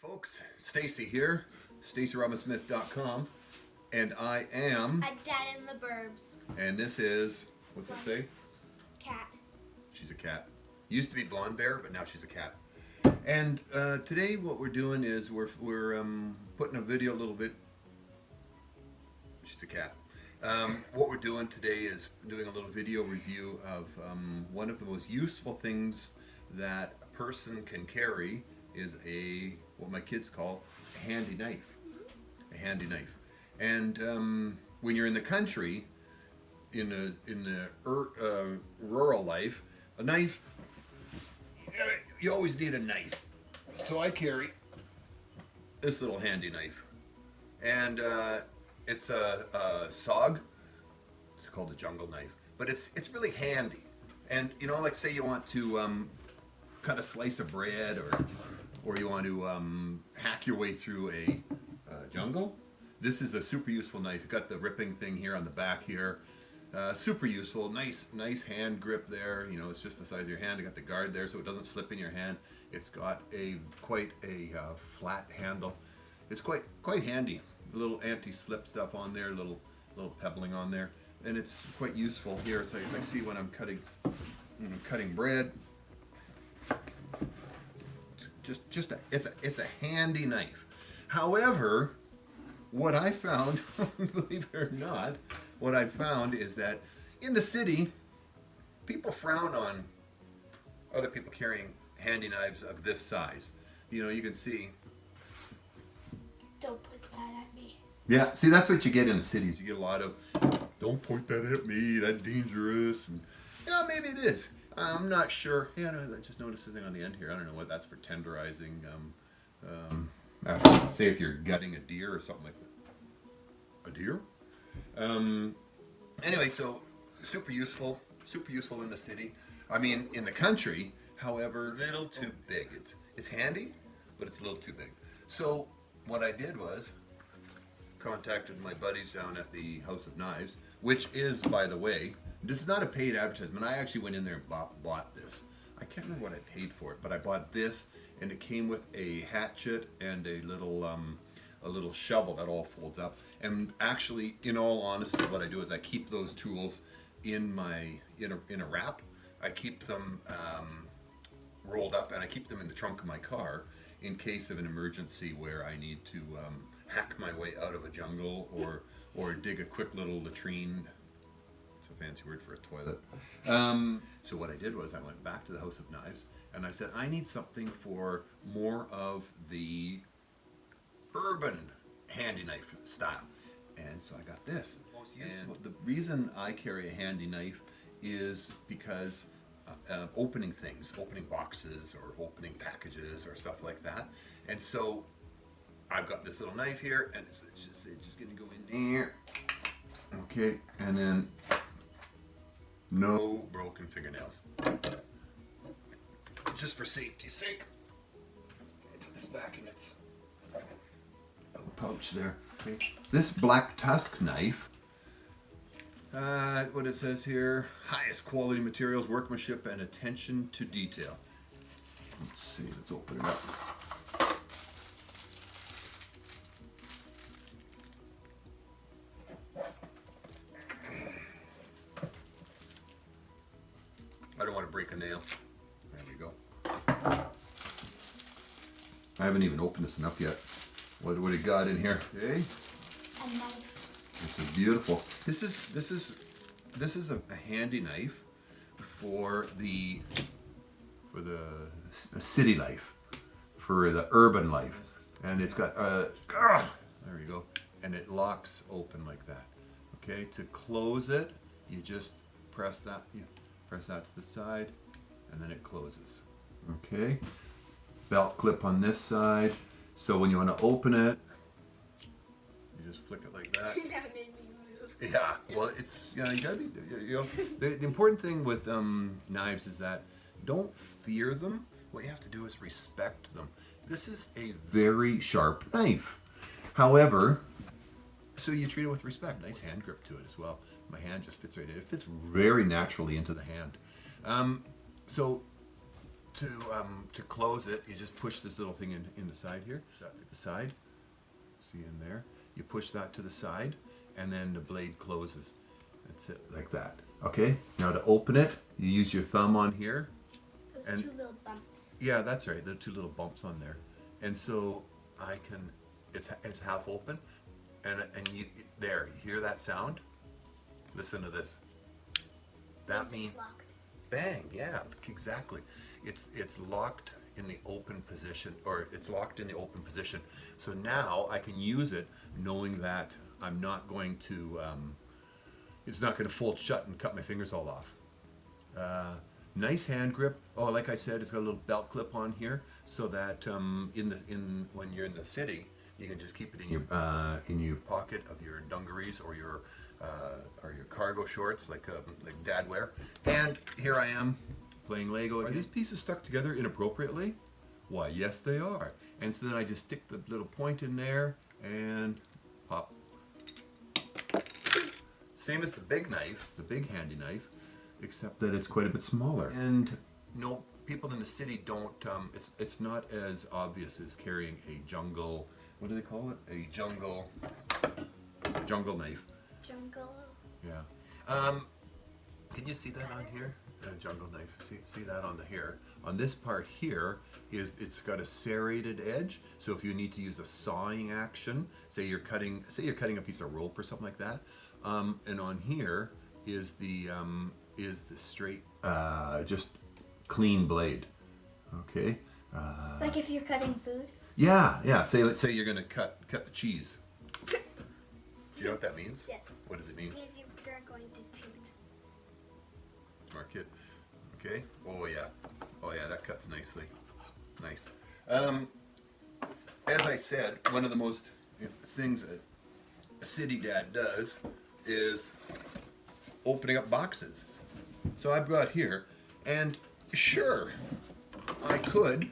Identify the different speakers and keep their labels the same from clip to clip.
Speaker 1: Folks, Stacy here, StacyRobbinsmith.com, and I am
Speaker 2: A dad in the burbs.
Speaker 1: And this is, what's it say?
Speaker 2: Cat.
Speaker 1: She's a cat. Used to be blonde bear, but now she's a cat. And today what we're doing is we're putting a video a little bit. She's a cat. What we're doing today is doing a little video review of one of the most useful things that a person can carry is what my kids call a handy knife. A handy knife. And when you're in the country, in the rural life, a knife, you always need a knife. So I carry this little handy knife. And it's a SOG. It's called a Jungle Knife. But it's really handy. And you know, like say you want to cut a slice of bread, or you want to hack your way through a jungle. This is a super useful knife. You've got the ripping thing here on the back here. Super useful. Nice hand grip there. You know, it's just the size of your hand. You got the guard there so it doesn't slip in your hand. It's got quite a flat handle. It's quite handy. A little anti-slip stuff on there, little pebbling on there, and it's quite useful here. So I see when I'm cutting bread. It's a handy knife. However, what I found, believe it or not, what I found is that in the city, people frown on other people carrying handy knives of this size. You know, you can see.
Speaker 2: Don't put that at me.
Speaker 1: Yeah, see, that's what you get in the cities. You get a lot of, don't point that at me, that's dangerous. And, yeah, maybe it is. I'm not sure. Yeah, no, I just noticed the thing on the end here. I don't know what that's for, tenderizing. After, say if you're gutting a deer or something like that. A deer? Anyway, so super useful in the city. I mean, in the country, however, a little too big. It's handy, but it's a little too big. So what I did was contacted my buddies down at the House of Knives, which is, by the way, this is not a paid advertisement. I actually went in there and bought this. I can't remember what I paid for it, but I bought this, and it came with a hatchet and a little shovel that all folds up. And actually, in all honesty, what I do is I keep those tools in a wrap. I keep them rolled up, and I keep them in the trunk of my car in case of an emergency where I need to hack my way out of a jungle or dig a quick little latrine. It's a fancy word for a toilet. So what I did was I went back to the House of Knives and I said, I need something for more of the urban handy knife style. And so I got this. And the reason I carry a handy knife is because opening things, opening boxes or opening packages or stuff like that. And so I've got this little knife here, and it's just gonna go in there. Okay, and then no broken fingernails. Just for safety's sake. Put this back in its pouch there. Okay. This black Tusk knife, what it says here, highest quality materials, workmanship, and attention to detail. Let's see, let's open it up. I don't want to break a nail. There we go. I haven't even opened this enough yet. What do we got in here? Hey?
Speaker 2: A knife.
Speaker 1: This is beautiful. This is a handy knife for the city life, for the urban life, and it's got there you go, and it locks open like that. Okay, to close it, you just press that. You press that to the side, and then it closes. Okay, belt clip on this side. So when you want to open it, you just flick it like that.
Speaker 2: That made me move.
Speaker 1: Yeah, well, it's, you know, you gotta be, you know, the important thing with knives is that don't fear them. What you have to do is respect them. This is a very sharp knife. However, so you treat it with respect. Nice hand grip to it as well. My hand just fits right in. It fits very naturally into the hand. So to close it, you just push this little thing in the side here. That to the side. See in there? You push that to the side, and then the blade closes. That's it, like that. Okay. Now to open it, you use your thumb on here.
Speaker 2: Those
Speaker 1: And-
Speaker 2: two little bumps.
Speaker 1: Yeah, that's right. There are two little bumps on there, and so I can. It's half open, and you there. You hear that sound? Listen to this. That means
Speaker 2: It's locked.
Speaker 1: bang. Yeah, exactly. It's locked in the open position, or it's locked in the open position. So now I can use it, knowing that I'm not going to. It's not going to fold shut and cut my fingers all off. Nice hand grip. Oh, like I said, it's got a little belt clip on here, so that when you're in the city, you can just keep it in your pocket of your dungarees or your cargo shorts, like Dad wear. And here I am playing Lego. Are these pieces stuck together inappropriately? Why, yes, they are. And so then I just stick the little point in there and pop. Same as the big knife, the big handy knife, except that it's quite a bit smaller. And no, people in the city don't. It's not as obvious as carrying a jungle. What do they call it? A jungle knife.
Speaker 2: Jungle.
Speaker 1: Yeah. Can you see that on here? A jungle knife. See that on the here. On this part here it's got a serrated edge. So if you need to use a sawing action, say you're cutting a piece of rope or something like that, and on here is the straight, just clean blade. Okay.
Speaker 2: Like if you're cutting food.
Speaker 1: Yeah. Let's say you're gonna cut the cheese. Do you know what that means?
Speaker 2: Yes.
Speaker 1: What does it mean?
Speaker 2: It means you're going to toot.
Speaker 1: Smart kid. Okay. Oh yeah, that cuts nicely. Nice. As I said, one of the most things a city dad does is opening up boxes. So I brought here, and sure, I could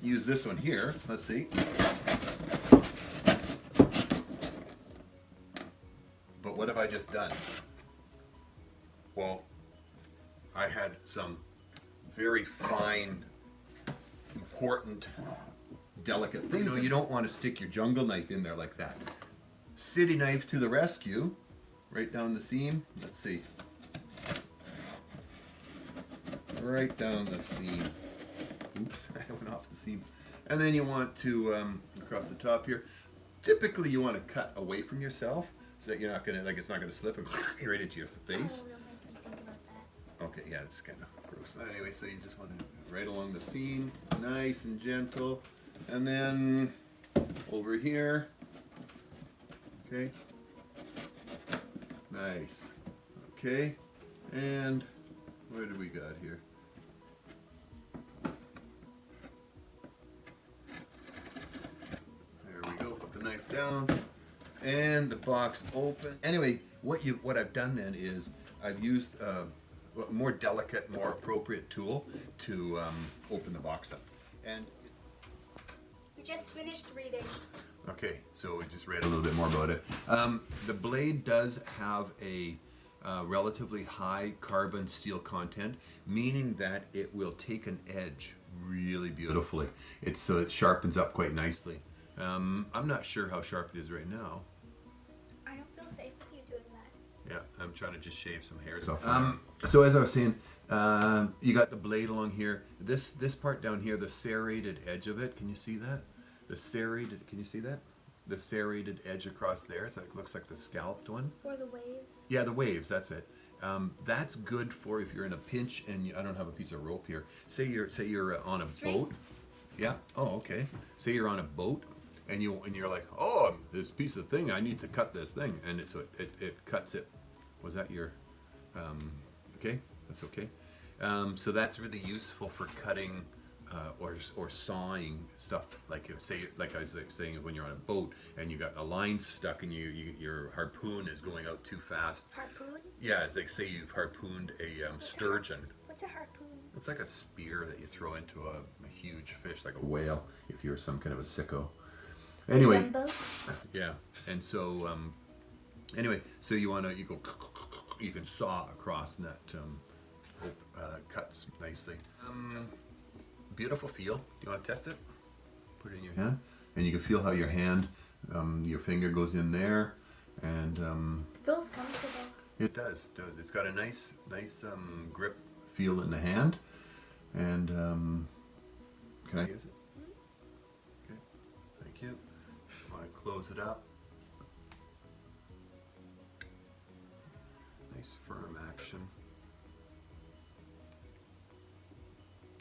Speaker 1: use this one here. Let's see. But what have I just done? Well, I had some very fine, important, delicate things. You don't want to stick your jungle knife in there like that. City knife to the rescue. Right down the seam. Let's see. Right down the seam. Oops, I went off the seam. And then you want to, across the top here, typically you want to cut away from yourself so that you're not going to, it's not going to slip and go right into your face.
Speaker 2: Oh, don't make me think about that.
Speaker 1: Okay, yeah, it's kind of gross. Anyway, so you just want to right along the seam, nice and gentle. And then over here, okay, nice. Okay, and where do we got here? There we go, put the knife down, and the box open. Anyway, what I've done then is I've used a more delicate, more appropriate tool to open the box up. And
Speaker 2: We just finished reading.
Speaker 1: okay, so we just read a little bit more about it. The blade does have a relatively high carbon steel content, meaning that it will take an edge really beautifully. So it sharpens up quite nicely. I'm not sure how sharp it is right now.
Speaker 2: I don't feel safe with you doing that.
Speaker 1: Yeah, I'm trying to just shave some hairs off. So as I was saying, you got the blade along here. This part down here, the serrated edge of it. Can you see that? Can you see that? The serrated edge across there. So it looks like the scalped one.
Speaker 2: Or the waves.
Speaker 1: Yeah, the waves. That's it. That's good for if you're in a pinch and I don't have a piece of rope here. Say you're on a boat. Yeah. Oh, okay. Say you're on a boat. And you're like, oh, this piece of thing, I need to cut this thing, and so it cuts it. Was that your? Okay, that's okay. So that's really useful for cutting or sawing stuff. Like I was saying, when you're on a boat and you got a line stuck and your harpoon is going out too fast.
Speaker 2: Harpoon?
Speaker 1: Yeah, like say you've harpooned a sturgeon.
Speaker 2: What's a harpoon?
Speaker 1: It's like a spear that you throw into a huge fish, like a whale, if you're some kind of a sicko. Anyway,
Speaker 2: Dumbo?
Speaker 1: yeah, and so anyway, so you can saw across, and that cuts nicely. beautiful feel. Do you want to test it? Put it in your hand, and you can feel how your hand, your finger goes in there, and
Speaker 2: Feels comfortable.
Speaker 1: it does. It's got a nice grip feel in the hand, and can I use it? Okay, thank you. I want to close it up. Nice firm action.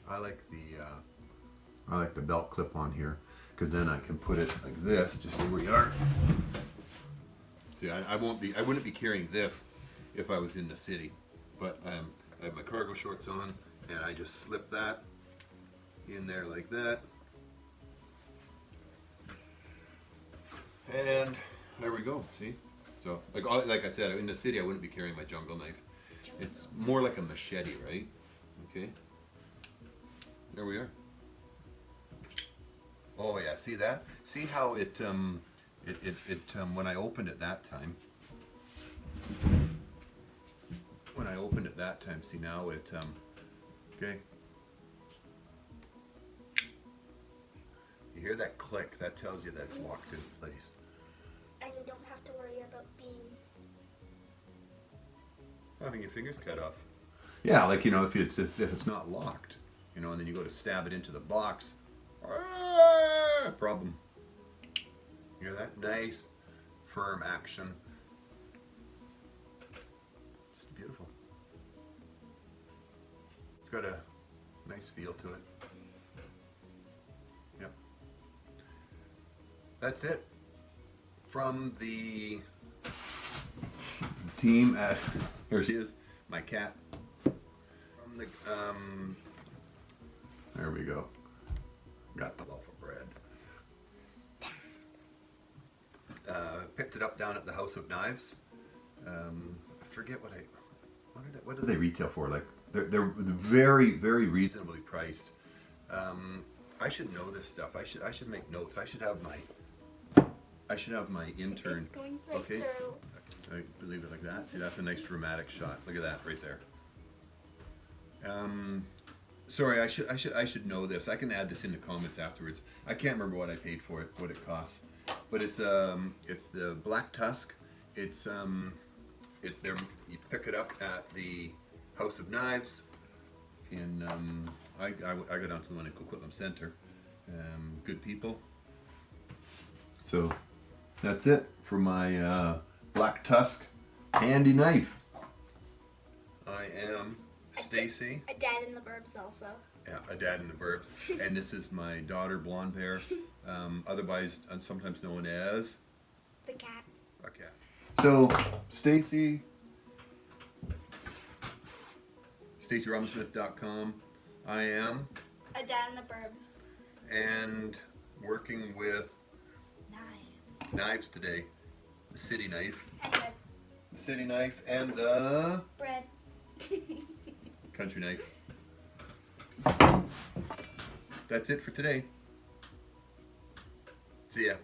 Speaker 1: I like the belt clip on here because then I can put it like this. Just see where you are. See, I wouldn't be carrying this if I was in the city, but I have my cargo shorts on, and I just slip that in there like that, and there we go. See, so like I said, in the city I wouldn't be carrying my jungle knife. It's more like a machete, right? Okay. There we are. Oh yeah, see that? See how it when I opened it that time. When I opened it that time, see now it okay. You hear that click? That tells you that it's locked in place.
Speaker 2: And you don't have to worry about
Speaker 1: having your fingers cut off. Yeah, like if it's not locked. And then you go to stab it into the box. Problem. You hear that? Nice, firm action. It's beautiful. It's got a nice feel to it. Yep. That's it. From the team at, here she is, my cat. From the, there we go. Got the loaf of bread. Picked it up down at the House of Knives. I forget what did they retail for? Like they're very, very reasonably priced. I should know this stuff. I should make notes. I should have my intern.
Speaker 2: It's going right
Speaker 1: okay.
Speaker 2: through.
Speaker 1: I leave it like that. See, that's a nice dramatic shot. Look at that right there. Sorry, I should know this. I can add this in the comments afterwards. I can't remember what I paid for it, what it costs, but it's the Black Tusk. It's you pick it up at the House of Knives, in I go down to the one in Coquitlam Center. Good people. So that's it for my Black Tusk handy knife. I am Stacy.
Speaker 2: A dad in the burbs also.
Speaker 1: Yeah, a dad in the burbs. And this is my daughter, blonde hair, otherwise sometimes known as
Speaker 2: The cat.
Speaker 1: a cat. So Stacy, StacyRobbinsmith.com. I am
Speaker 2: A dad in the burbs.
Speaker 1: and working with knives today. The city knife.
Speaker 2: And bread.
Speaker 1: The city knife and the
Speaker 2: Bread.
Speaker 1: country knife. That's it for today. See ya.